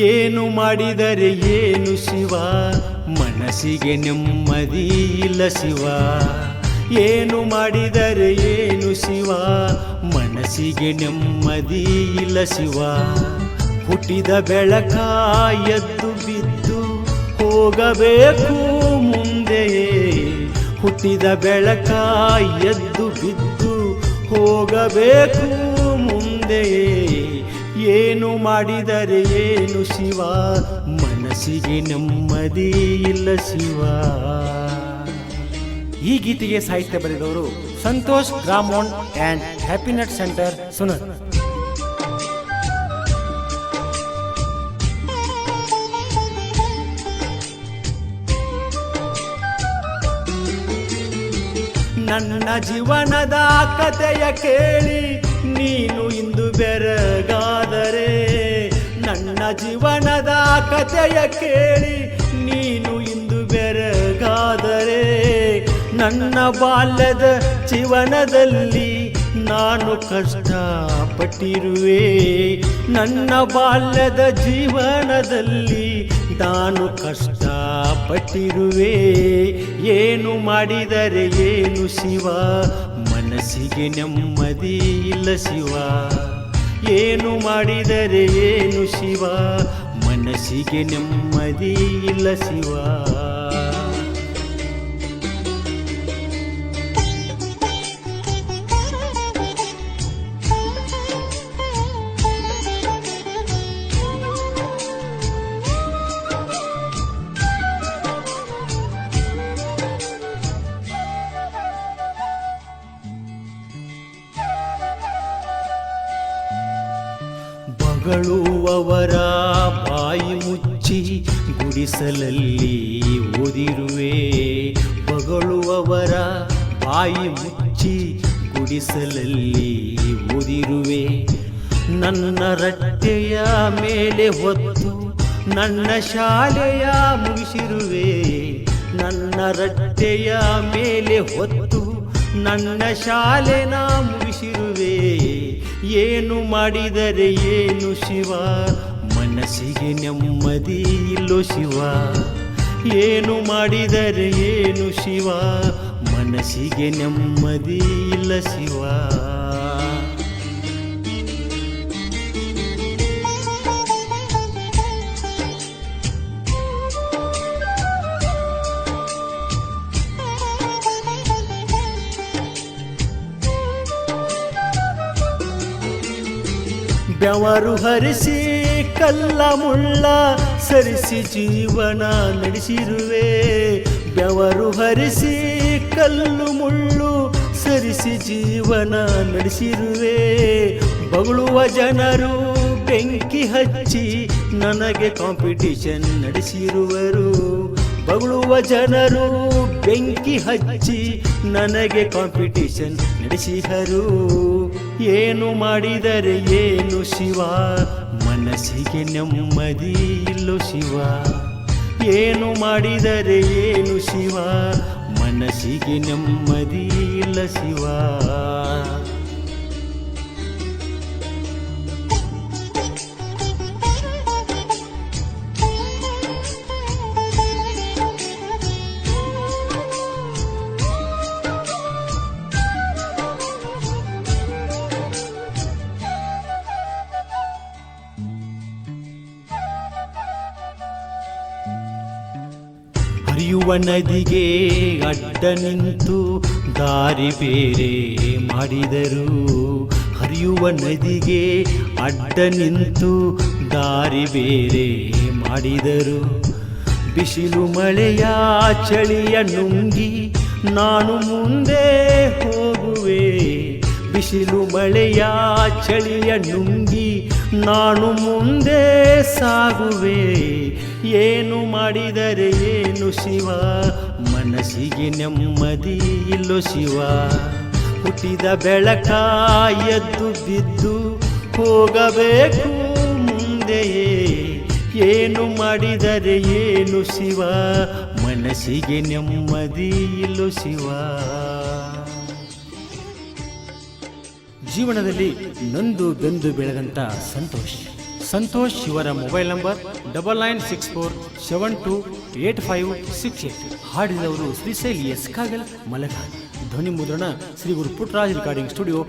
ಏನು ಮಾಡಿದರೆ ಏನು ಶಿವ, ಮನಸ್ಸಿಗೆ ನೆಮ್ಮದಿ ಇಲ್ಲ ಶಿವ. ಏನು ಮಾಡಿದರೆ ಏನು ಶಿವ, ಮನಸ್ಸಿಗೆ ನೆಮ್ಮದಿ ಇಲ್ಲ ಶಿವ. ಹುಟ್ಟಿದ ಬೆಳಕ ಎದ್ದು ಬಿದ್ದು ಹೋಗಬೇಕು ಮುಂದೆಯೇ. ಹುಟ್ಟಿದ ಬೆಳಕ ಎದ್ದು ಬಿದ್ದು ಹೋಗಬೇಕು ಮುಂದೆಯೇ. ಏನು ಮಾಡಿದರೆ ಏನು ಶಿವ, ಮನಸ್ಸಿಗೆ ನೆಮ್ಮದಿ ಇಲ್ಲ ಶಿವ. ಈ ಗೀತೆಗೆ ಸಾಹಿತ್ಯ ಬರೆದವರು ಸಂತೋಷ್ ಗ್ರಾಮೋನ್ ಆ್ಯಂಡ್ ಹ್ಯಾಪಿನೆಟ್ ಸೆಂಟರ್ ಸುನರ್. ನನ್ನ ಜೀವನದ ಕಥೆಯ ಕೇಳಿ ನೀನು ಇಂದು ಬೆರಗಾದರೆ. ನನ್ನ ಜೀವನದ ಕಥೆಯ ಕೇಳಿ ನೀನು ಇಂದು ಬೆರಗಾದರೆ. ನನ್ನ ಬಾಲ್ಯದ ಜೀವನದಲ್ಲಿ ನಾನು ಕಷ್ಟಪಟ್ಟಿರುವೆ. ನನ್ನ ಬಾಲ್ಯದ ಜೀವನದಲ್ಲಿ ನಾನು ಕಷ್ಟಪಟ್ಟಿರುವೆ. ಏನು ಮಾಡಿದರೆ ಏನು ಶಿವ, ಮನಸ್ಸಿಗೆ ನೆಮ್ಮದಿ ಇಲ್ಲ ಶಿವ. ಏನು ಮಾಡಿದರೆ ಏನು ಶಿವ, ಮನಸ್ಸಿಗೆ ನೆಮ್ಮದಿ ಇಲ್ಲ ಶಿವ. ಬಗಳುವವರ ಬಾಯಿ ಮುಚ್ಚಿ ಗುಡಿಸಲಲ್ಲಿ ಓದಿರುವೆ. ಬಗಳುವವರ ಬಾಯಿ ಮುಚ್ಚಿ ಗುಡಿಸಲಲ್ಲಿ ಓದಿರುವೆ. ನನ್ನ ರಟ್ಟೆಯ ಮೇಲೆ ಹೊತ್ತು ನನ್ನ ಶಾಲೆಯ ಮುಗಿಸಿರುವೆ. ನನ್ನ ರಟ್ಟೆಯ ಮೇಲೆ ಹೊತ್ತು ನನ್ನ ಶಾಲೆನ ಮುಗಿಸಿರುವೆ. ಏನು ಮಾಡಿದರೆ ಏನು ಶಿವ, ಮನಸ್ಸಿಗೆ ನೆಮ್ಮದಿ ಇಲ್ಲೋ ಶಿವ. ಏನು ಮಾಡಿದರೆ ಏನು ಶಿವ, ಮನಸ್ಸಿಗೆ ನೆಮ್ಮದಿ ಇಲ್ಲ ಶಿವ. ಬೆವರು ಹರಿಸಿ ಕಲ್ಲ ಮುಳ್ಳ ಸರಿಸಿ ಜೀವನ ನಡೆಸಿರುವೆ. ಬೆವರು ಹರಿಸಿ ಕಲ್ಲು ಮುಳ್ಳು ಸರಿಸಿ ಜೀವನ ನಡೆಸಿರುವೆ. ಬಗಳುವ ಜನರು ಬೆಂಕಿ ಹಚ್ಚಿ ನನಗೆ ಕಾಂಪಿಟಿಷನ್ ನಡೆಸಿರುವರು. ಬಗಳುವ ಜನರು ಬೆಂಕಿ ಹಚ್ಚಿ ನನಗೆ ಕಾಂಪಿಟಿಷನ್ ನಡೆಸಿದರು. ಏನು ಮಾಡಿದರೆ ಏನು ಶಿವ, ಮನಸ್ಸಿಗೆ ನೆಮ್ಮದಿ ಇಲ್ಲೋ ಶಿವ. ಏನು ಮಾಡಿದರೆ ಏನು ಶಿವ, ಮನಸ್ಸಿಗೆ ನೆಮ್ಮದಿ ಇಲ್ಲ ಶಿವ. ಹರಿಯುವ ನದಿಗೆ ಅಡ್ಡ ನಿಂತು ದಾರಿ ಬೇರೆ ಮಾಡಿದರು. ಹರಿಯುವ ನದಿಗೆ ಅಡ್ಡ ನಿಂತು ದಾರಿ ಬೇರೆ ಮಾಡಿದರು. ಬಿಸಿಲು ಮಳೆಯ ಚಳಿಯ ನುಂಗಿ ನಾನು ಮುಂದೆ ಹೋಗುವೆ. ಬಿಸಿಲು ಮಳೆಯ ಚಳಿಯ ನುಂಗಿ ನಾನು ಮುಂದೆ ಸಾಗುವೆ. ಏನು ಮಾಡಿದರೆ ಏನು ಶಿವ, ಮನಸ್ಸಿಗೆ ನೆಮ್ಮದಿ ಇಲ್ಲೋ ಶಿವ. ಹುಟ್ಟಿದ ಬೆಳಕ ಎದ್ದು ಬಿದ್ದು ಹೋಗಬೇಕು ಮುಂದೆಯೇ. ಏನು ಮಾಡಿದರೆ ಏನು ಶಿವ, ಮನಸ್ಸಿಗೆ ನೆಮ್ಮದಿ ಇಲ್ಲೋ ಶಿವ. ಜೀವನದಲ್ಲಿ ನೊಂದು ಬೆಂದು ಬೆಳೆದಂಥ ಸಂತೋಷ್ ಸಂತೋಷ್ ಇವರ ಮೊಬೈಲ್ ನಂಬರ್ 9964728568. ಹಾಡಿದವರು ಶ್ರೀಶೈಲಿ ಎಸ್ ಕಾಗಲ್ ಮಲಘಾಟ್. ಧ್ವನಿ ಮುದ್ರಣ ಶ್ರೀ ಗುರು ಪುಟ್ಟರಾಜ್ ರೆಕಾರ್ಡಿಂಗ್ ಸ್ಟುಡಿಯೋ.